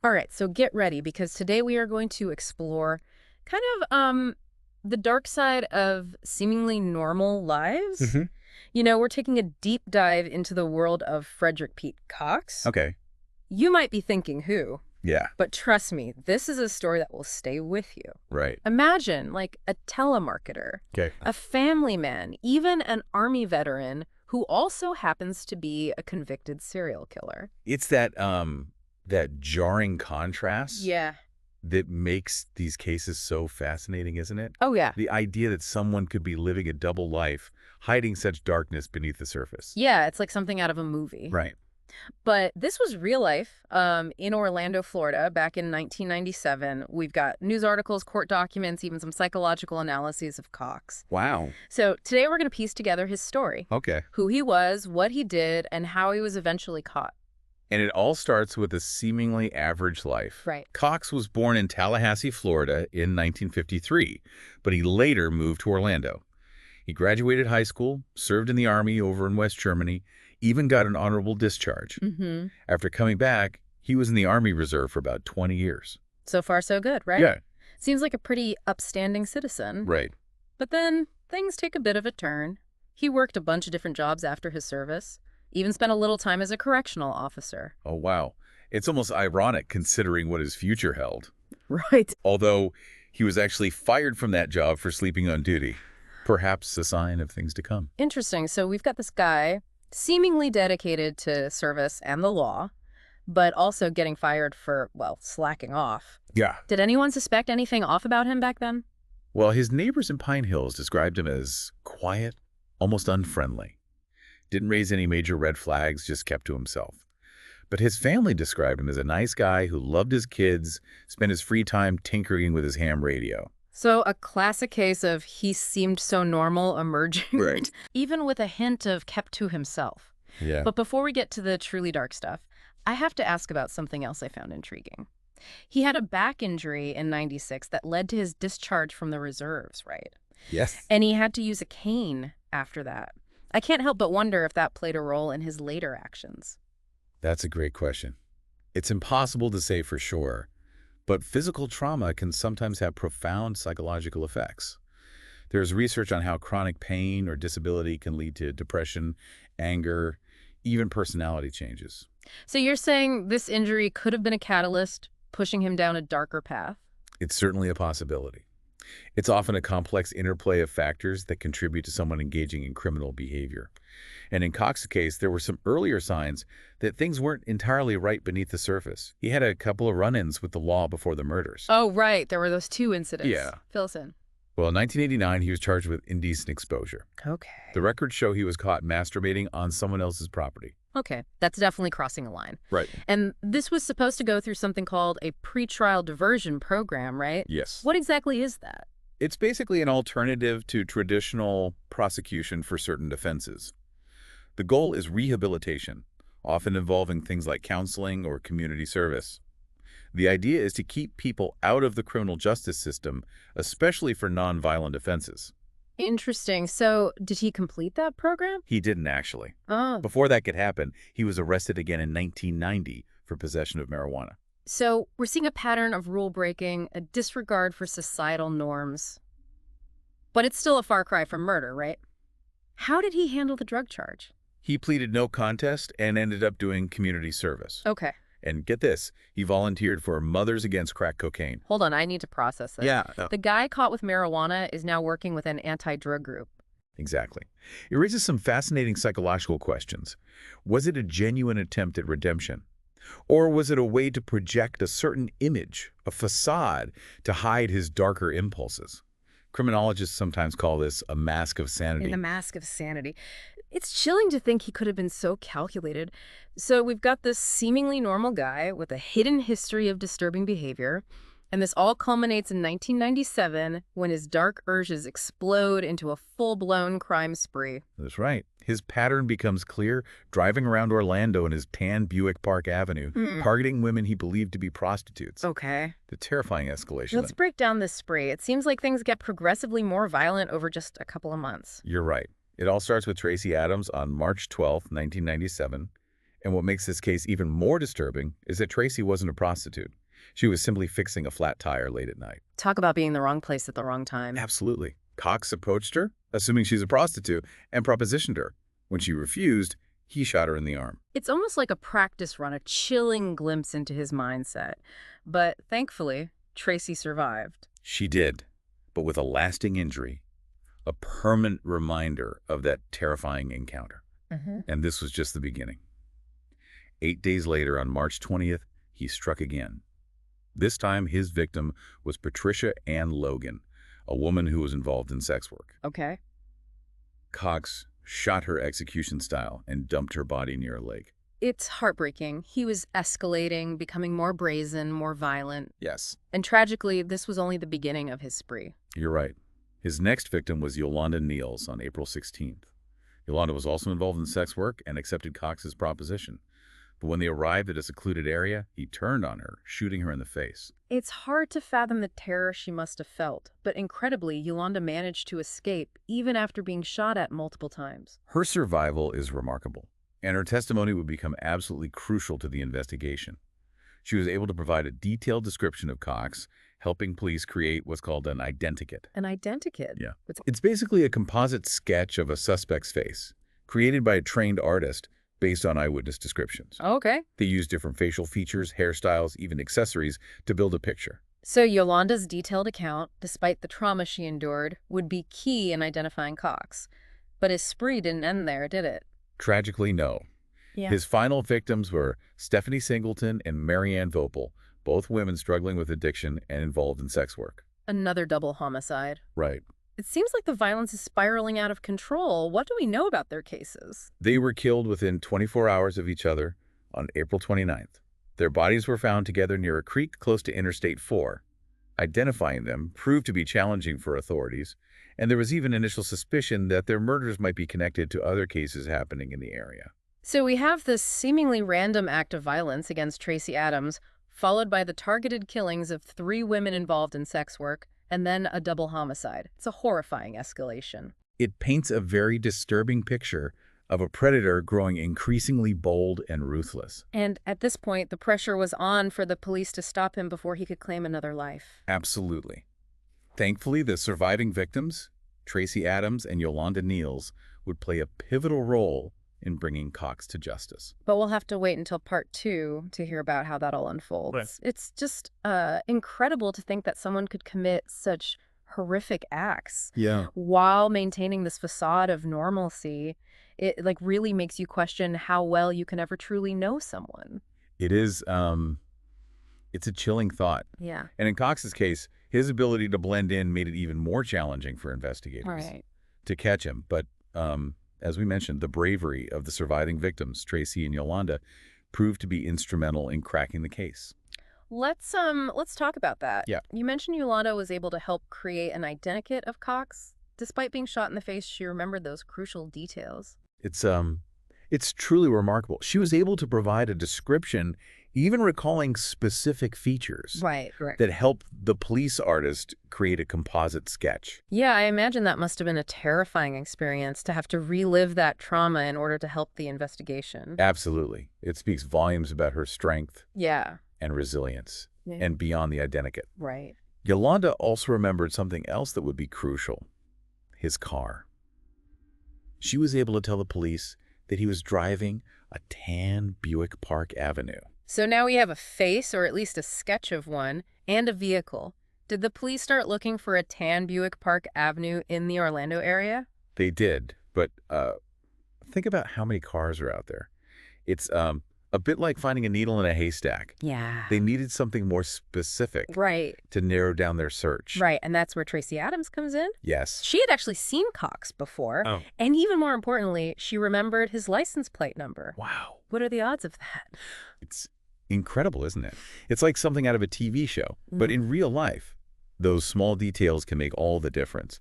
All right, so get ready because today we are going to explore kind of the dark side of seemingly normal lives. Hmm. We're taking a deep dive into the world of Frederick Pete Cox. Okay. You might be thinking who, Yeah. but trust me, this is a story that will stay with you. Right. Imagine like a telemarketer, Okay. a family man, even an army veteran who also happens to be a convicted serial killer. It's that jarring contrast Yeah. that makes these cases so fascinating, isn't it? Oh, yeah. The idea that someone could be living a double life, hiding such darkness beneath the surface. Yeah, it's like something out of a movie. Right. But this was real life in Orlando, Florida, back in 1997. We've got news articles, court documents, even some psychological analyses of Cox. Wow. So today we're going to piece together his story, Okay. who he was, what he did, and how he was eventually caught. And it all starts with a seemingly average life. Right. Cox was born in Tallahassee, Florida in 1953, but he later moved to Orlando. He graduated high school, served in the Army over in West Germany, even got an honorable discharge. Mm-hmm. After coming back, he was in the Army Reserve for about 20 years. So far, so good, right? Yeah, Seems like a pretty upstanding citizen. right. But then things take a bit of a turn. He worked a bunch of different jobs after his service, even spent a little time as a correctional officer. Oh, wow. It's almost ironic considering what his future held. Right. Although he was actually fired from that job for sleeping on duty. Perhaps a sign of things to come. Interesting. So we've got this guy seemingly dedicated to service and the law, but also getting fired for, well, slacking off. Yeah. Did anyone suspect anything off about him back then? Well, his neighbors in Pine Hills described him as quiet, almost unfriendly. Didn't raise any major red flags, just kept to himself. But his family described him as a nice guy who loved his kids, spent his free time tinkering with his ham radio. So a classic case of he seemed so normal emerging, Right. even with a hint of kept to himself. Yeah. But before we get to the truly dark stuff, I have to ask about something else I found intriguing. He had a back injury in '96 that led to his discharge from the reserves, right? Yes. And he had to use a cane after that. I can't help but wonder if that played a role in his later actions. That's a great question. It's impossible to say for sure, but physical trauma can sometimes have profound psychological effects. There's research on how chronic pain or disability can lead to depression, anger, even personality changes. So you're saying this injury could have been a catalyst, pushing him down a darker path? It's certainly a possibility. It's often a complex interplay of factors that contribute to someone engaging in criminal behavior. And in Cox's case, there were some earlier signs that things weren't entirely right beneath the surface. He had a couple of run-ins with the law before the murders. Oh, right. There were those two incidents. Yeah. Fill us in. Well, in 1989, he was charged with indecent exposure. Okay. The records show he was caught masturbating on someone else's property. Okay. That's definitely crossing a line. Right. And this was supposed to go through something called a pretrial diversion program, right? Yes. What exactly is that? It's basically an alternative to traditional prosecution for certain offenses. The goal is rehabilitation, often involving things like counseling or community service. The idea is to keep people out of the criminal justice system, especially for nonviolent offenses. Interesting. So did he complete that program? He didn't actually. Oh. Before that could happen, he was arrested again in 1990 for possession of marijuana. So we're seeing a pattern of rule breaking, a disregard for societal norms. But it's still a far cry from murder, right? How did he handle the drug charge? He pleaded no contest and ended up doing community service. Okay. And get this, he volunteered for Mothers Against Crack Cocaine. Hold on, I need to process this. Yeah. The guy caught with marijuana is now working with an anti-drug group. Exactly. It raises some fascinating psychological questions. Was it a genuine attempt at redemption? Or was it a way to project a certain image, a facade, to hide his darker impulses? Criminologists sometimes call this a mask of sanity. In the mask of sanity. It's chilling to think he could have been so calculated. So we've got this seemingly normal guy with a hidden history of disturbing behavior, and this all culminates in 1997 when his dark urges explode into a full-blown crime spree. That's right. His pattern becomes clear, driving around Orlando in his tan Buick Park Avenue, targeting women he believed to be prostitutes. Okay. The terrifying escalation. Let's break down this spree. It seems like things get progressively more violent over just a couple of months. You're right. It all starts with Tracy Adams on March 12, 1997. And what makes this case even more disturbing is that Tracy wasn't a prostitute. She was simply fixing a flat tire late at night. Talk about being in the wrong place at the wrong time. Absolutely. Cox approached her, assuming she's a prostitute, and propositioned her. When she refused, he shot her in the arm. It's almost like a practice run, a chilling glimpse into his mindset. But thankfully, Tracy survived. She did, but with a lasting injury, a permanent reminder of that terrifying encounter. And this was just the beginning. 8 days later, on March 20th, he struck again. This time, his victim was Patricia Ann Logan, a woman who was involved in sex work. Okay. Cox shot her execution style and dumped her body near a lake. It's heartbreaking. He was escalating, becoming more brazen, more violent. Yes. And tragically, this was only the beginning of his spree. You're right. His next victim was Yolanda Niels on April 16th. Yolanda was also involved in sex work and accepted Cox's proposition. But when they arrived at a secluded area, he turned on her, shooting her in the face. It's hard to fathom the terror she must have felt, but incredibly, Yolanda managed to escape even after being shot at multiple times. Her survival is remarkable, and her testimony would become absolutely crucial to the investigation. She was able to provide a detailed description of Cox, helping police create what's called an identikit. An identikit? Yeah. It's basically a composite sketch of a suspect's face, created by a trained artist based on eyewitness descriptions. Okay. They used different facial features, hairstyles, even accessories to build a picture. So Yolanda's detailed account, despite the trauma she endured, would be key in identifying Cox. But his spree didn't end there, did it? Tragically, no. Yeah. His final victims were Stephanie Singleton and Marianne Vopel, both women struggling with addiction and involved in sex work. Another double homicide. Right. It seems like the violence is spiraling out of control. What do we know about their cases? They were killed within 24 hours of each other on April 29th. Their bodies were found together near a creek close to Interstate 4. Identifying them proved to be challenging for authorities, and there was even initial suspicion that their murders might be connected to other cases happening in the area. So we have this seemingly random act of violence against Tracy Adams, followed by the targeted killings of 3 women involved in sex work, and then a double homicide. It's a horrifying escalation. It paints a very disturbing picture of a predator growing increasingly bold and ruthless. And at this point, the pressure was on for the police to stop him before he could claim another life. Absolutely. Thankfully, the surviving victims, Tracy Adams and Yolanda Niels, would play a pivotal role in bringing Cox to justice. But we'll have to wait until part 2 to hear about how that all unfolds. Right. It's just incredible to think that someone could commit such horrific acts while maintaining this facade of normalcy. It like really makes you question how well you can ever truly know someone. It is, it's a chilling thought. Yeah. And in Cox's case, his ability to blend in made it even more challenging for investigators Right. to catch him. But as we mentioned, the bravery of the surviving victims, Tracy and Yolanda, proved to be instrumental in cracking the case. Let's talk about that. Yeah. You mentioned Yolanda was able to help create an identikit of Cox. Despite being shot in the face, she remembered those crucial details. It's truly remarkable. She was able to provide a description, even recalling specific features Right, correct. that helped the police artist create a composite sketch. Yeah, I imagine that must have been a terrifying experience to have to relive that trauma in order to help the investigation. Absolutely. It speaks volumes about her strength Yeah. and resilience, Yeah. and beyond the identikit. Right. Yolanda also remembered something else that would be crucial: his car. She was able to tell the police that he was driving a tan Buick Park Avenue. So now we have a face, or at least a sketch of one, and a vehicle. Did the police start looking for a tan Buick Park Avenue in the Orlando area? They did, but think about how many cars are out there. It's a bit like finding a needle in a haystack. Yeah. They needed something more specific Right. to narrow down their search. Right, and that's where Tracy Adams comes in. Yes. She had actually seen Cox before, Oh. and even more importantly, she remembered his license plate number. Wow. What are the odds of that? It's incredible, isn't it? It's like something out of a TV show. But in real life, those small details can make all the difference.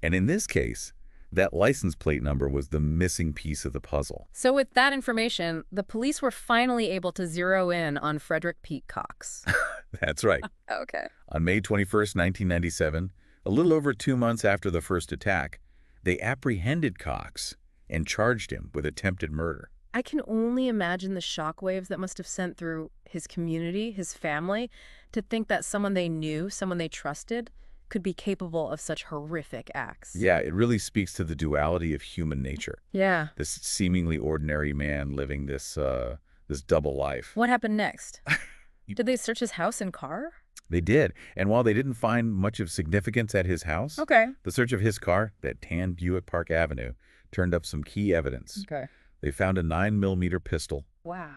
And in this case, that license plate number was the missing piece of the puzzle. So with that information, the police were finally able to zero in on Frederick Pete Cox. That's right. Okay. On May 21st, 1997, a little over 2 months after the first attack, they apprehended Cox and charged him with attempted murder. I can only imagine the shockwaves that must have sent through his community, his family, to think that someone they knew, someone they trusted, could be capable of such horrific acts. Yeah, it really speaks to the duality of human nature. Yeah. This seemingly ordinary man living this double life. What happened next? Did they search his house and car? They did. And while they didn't find much of significance at his house, Okay. the search of his car, that tan Buick Park Avenue, turned up some key evidence. Okay. They found a 9mm pistol Wow.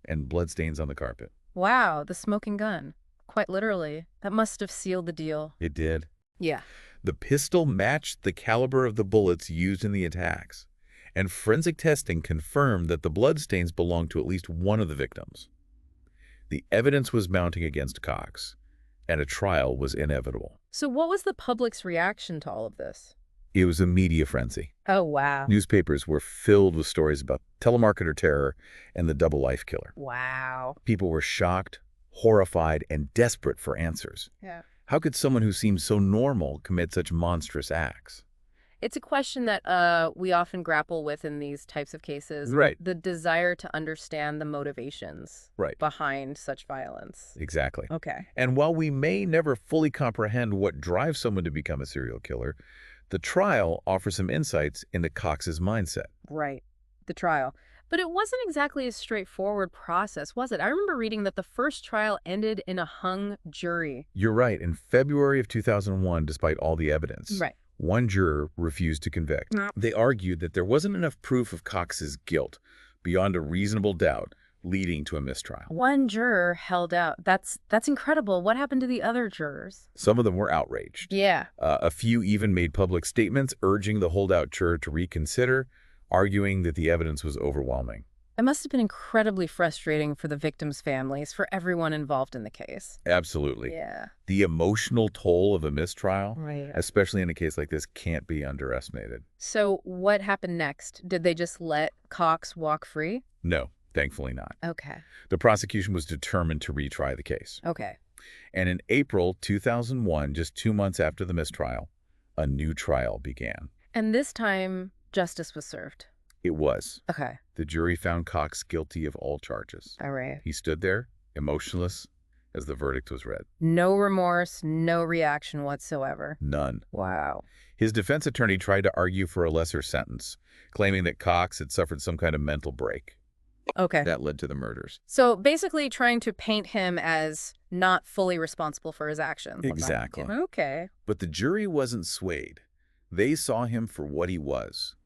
and bloodstains on the carpet. Wow, the smoking gun. Quite literally. That must have sealed the deal. It did. Yeah. The pistol matched the caliber of the bullets used in the attacks, and forensic testing confirmed that the bloodstains belonged to at least one of the victims. The evidence was mounting against Cox, and a trial was inevitable. So what was the public's reaction to all of this? It was a media frenzy. Oh, wow. Newspapers were filled with stories about telemarketer terror and the double life killer. Wow. People were shocked, horrified, and desperate for answers. Yeah. How could someone who seemed so normal commit such monstrous acts? It's a question that we often grapple with in these types of cases. Right. The desire to understand the motivations Right. behind such violence. Exactly. Okay. And while we may never fully comprehend what drives someone to become a serial killer, the trial offers some insights into Cox's mindset. Right. The trial. But it wasn't exactly a straightforward process, was it? I remember reading that the first trial ended in a hung jury. You're right. In February of 2001, despite all the evidence, Right. one juror refused to convict. They argued that there wasn't enough proof of Cox's guilt beyond a reasonable doubt, leading to a mistrial. One juror held out. That's incredible. What happened to the other jurors? Some of them were outraged. Yeah. A few even made public statements urging the holdout juror to reconsider, arguing that the evidence was overwhelming. It must have been incredibly frustrating for the victims' families, for everyone involved in the case. Absolutely. Yeah. The emotional toll of a mistrial, Right. especially in a case like this, can't be underestimated. So what happened next? Did they just let Cox walk free? No, thankfully not. Okay. The prosecution was determined to retry the case. Okay. And in April 2001, just 2 months after the mistrial, a new trial began. And this time, justice was served. It was. Okay. The jury found Cox guilty of all charges. All right. He stood there, emotionless, as the verdict was read. No remorse, no reaction whatsoever. None. Wow. His defense attorney tried to argue for a lesser sentence, claiming that Cox had suffered some kind of mental break. Okay. That led to the murders. So basically trying to paint him as not fully responsible for his actions. Exactly. Okay. But the jury wasn't swayed. They saw him for what he was,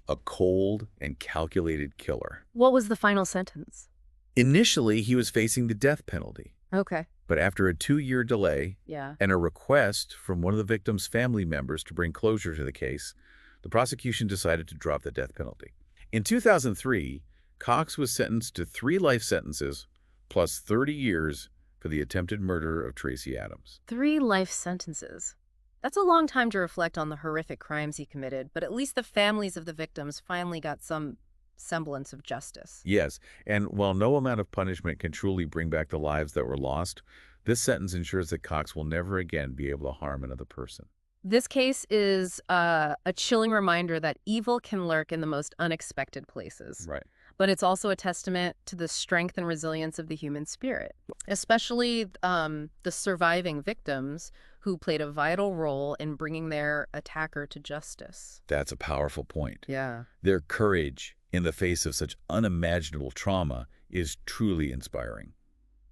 a cold and calculated killer. What was the final sentence? Initially, he was facing the death penalty. Okay. But after a 2-year delay Yeah. and a request from one of the victim's family members to bring closure to the case, the prosecution decided to drop the death penalty. In 2003, Cox was sentenced to 3 life sentences plus 30 years for the attempted murder of Tracy Adams. 3 life sentences. That's a long time to reflect on the horrific crimes he committed, but at least the families of the victims finally got some semblance of justice. Yes, and while no amount of punishment can truly bring back the lives that were lost, this sentence ensures that Cox will never again be able to harm another person. This case is a chilling reminder that evil can lurk in the most unexpected places. Right. But it's also a testament to the strength and resilience of the human spirit, especially the surviving victims who played a vital role in bringing their attacker to justice. That's a powerful point. Yeah. Their courage in the face of such unimaginable trauma is truly inspiring.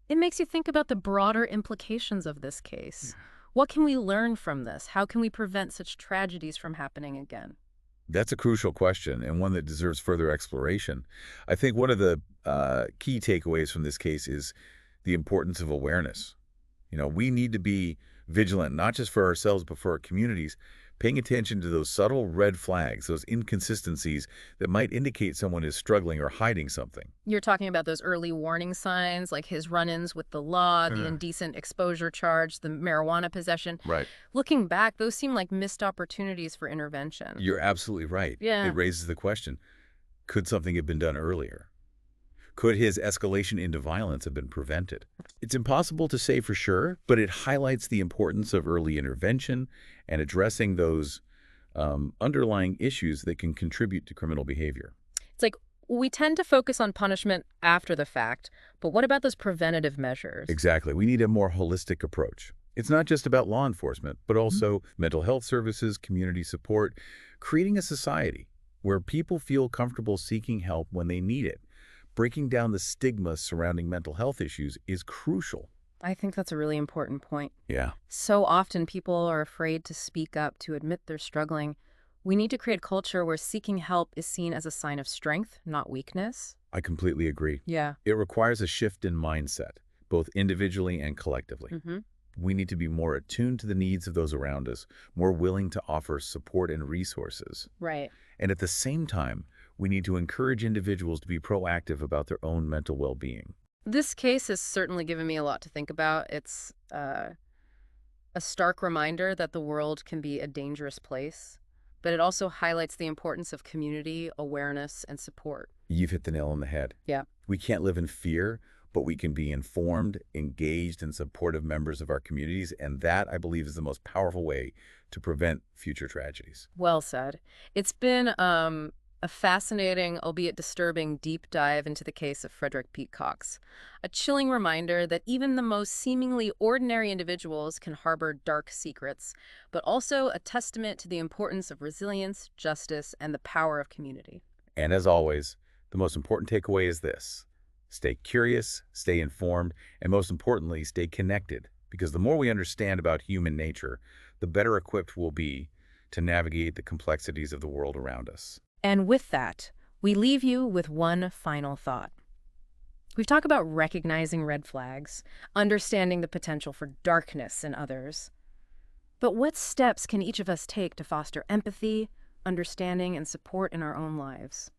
It makes you think about the broader implications of this case. What can we learn from this? How can we prevent such tragedies from happening again? That's a crucial question and one that deserves further exploration. I think one of the key takeaways from this case is the importance of awareness. We need to be vigilant, not just for ourselves, but for our communities, paying attention to those subtle red flags, those inconsistencies that might indicate someone is struggling or hiding something. You're talking about those early warning signs, like his run-ins with the law, the indecent exposure charge, the marijuana possession. Right. Looking back, those seem like missed opportunities for intervention. You're absolutely right. Yeah. It raises the question, could something have been done earlier? Could his escalation into violence have been prevented? It's impossible to say for sure, but it highlights the importance of early intervention and addressing those underlying issues that can contribute to criminal behavior. It's like, We tend to focus on punishment after the fact, but what about those preventative measures? Exactly. We need a more holistic approach. It's not just about law enforcement, but Mhm. also mental health services, community support, creating a society where people feel comfortable seeking help when they need it. Breaking down the stigma surrounding mental health issues is crucial. I think that's a really important point. Yeah, So often people are afraid to speak up, to admit they're struggling. We need to create a culture where seeking help is seen as a sign of strength, not weakness. I completely agree. Yeah. It requires a shift in mindset, both individually and collectively. Hmm. We need to be more attuned to the needs of those around us, more willing to offer support and resources. Right. And at the same time, we need to encourage individuals to be proactive about their own mental well-being. This case has certainly given me a lot to think about. It's a stark reminder that the world can be a dangerous place, but it also highlights the importance of community, awareness, and support. You've hit the nail on the head. Yeah. We can't live in fear, but we can be informed, engaged, and supportive members of our communities, and that, I believe, is the most powerful way to prevent future tragedies. Well said. It's been a fascinating, albeit disturbing, deep dive into the case of Frederick Pete Cox. A chilling reminder that even the most seemingly ordinary individuals can harbor dark secrets, but also a testament to the importance of resilience, justice, and the power of community. And as always, the most important takeaway is this: stay curious, stay informed, and most importantly, stay connected. Because the more we understand about human nature, the better equipped we'll be to navigate the complexities of the world around us. And with that, we leave you with one final thought. We've talked about recognizing red flags, understanding the potential for darkness in others. But what steps can each of us take to foster empathy, understanding, and support in our own lives?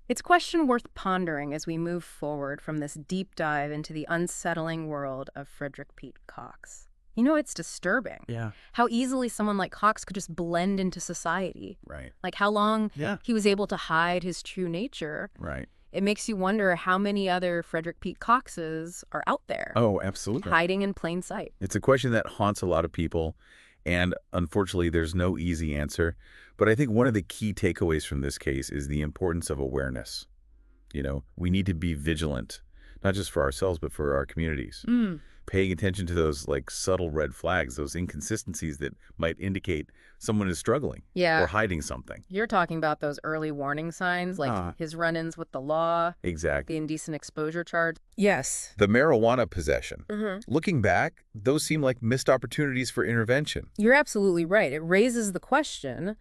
It's a question worth pondering as we move forward from this deep dive into the unsettling world of Frederick Pete Cox. You know, it's disturbing Yeah. how easily someone like Cox could just blend into society. Right. Like how long Yeah. he was able to hide his true nature. Right. It makes you wonder how many other Frederick Pete Coxes are out there, Oh, absolutely. hiding in plain sight. It's a question that haunts a lot of people, and unfortunately, there's no easy answer. But I think one of the key takeaways from this case is the importance of awareness. We need to be vigilant, not just for ourselves, but for our communities. Mm. Paying attention to those subtle red flags, those inconsistencies that might indicate someone is struggling Yeah, or hiding something. you're talking about those early warning signs, like his run-ins with the law, Exactly. the indecent exposure charge. Yes. The marijuana possession. Hmm. Looking back, those seem like missed opportunities for intervention. You're absolutely right. It raises the question,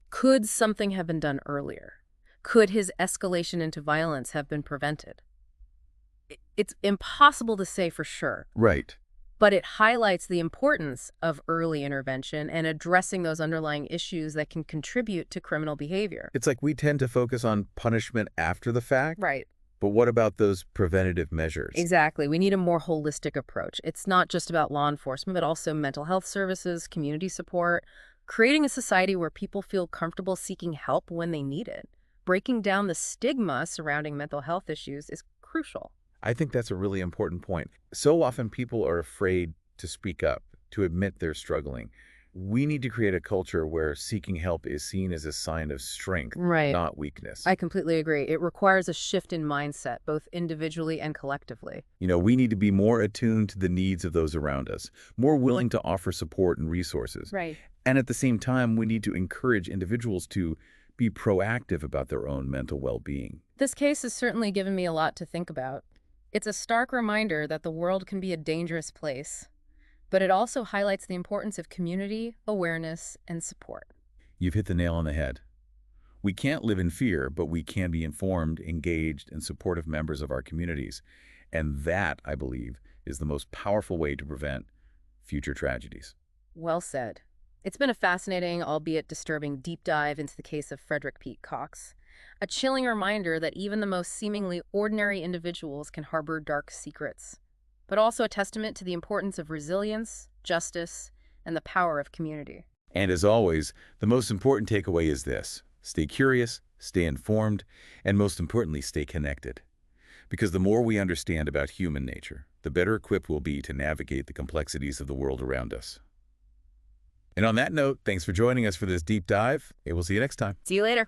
could something have been done earlier? Could his escalation into violence have been prevented? It's impossible to say for sure, Right. but it highlights the importance of early intervention and addressing those underlying issues that can contribute to criminal behavior. It's like we tend to focus on punishment after the fact, Right. but what about those preventative measures? Exactly. We need a more holistic approach. It's not just about law enforcement, but also mental health services, community support, creating a society where people feel comfortable seeking help when they need it. Breaking down the stigma surrounding mental health issues is crucial. I think that's a really important point. So often people are afraid to speak up, to admit they're struggling. We need to create a culture where seeking help is seen as a sign of strength, Right. not weakness. I completely agree. It requires a shift in mindset, both individually and collectively. We need to be more attuned to the needs of those around us, more willing to offer support and resources. Right. And at the same time, we need to encourage individuals to be proactive about their own mental well-being. This case has certainly given me a lot to think about. It's a stark reminder that the world can be a dangerous place, but it also highlights the importance of community, awareness, and support. You've hit the nail on the head. We can't live in fear, but we can be informed, engaged, and supportive members of our communities. And that, I believe, is the most powerful way to prevent future tragedies. Well said. It's been a fascinating, albeit disturbing, deep dive into the case of Frederick Pete Cox. A chilling reminder that even the most seemingly ordinary individuals can harbor dark secrets, but also a testament to the importance of resilience, justice, and the power of community. And as always, the most important takeaway is this: stay curious, stay informed, and most importantly, stay connected. Because the more we understand about human nature, the better equipped we'll be to navigate the complexities of the world around us. And on that note, thanks for joining us for this deep dive, and we'll see you next time. See you later.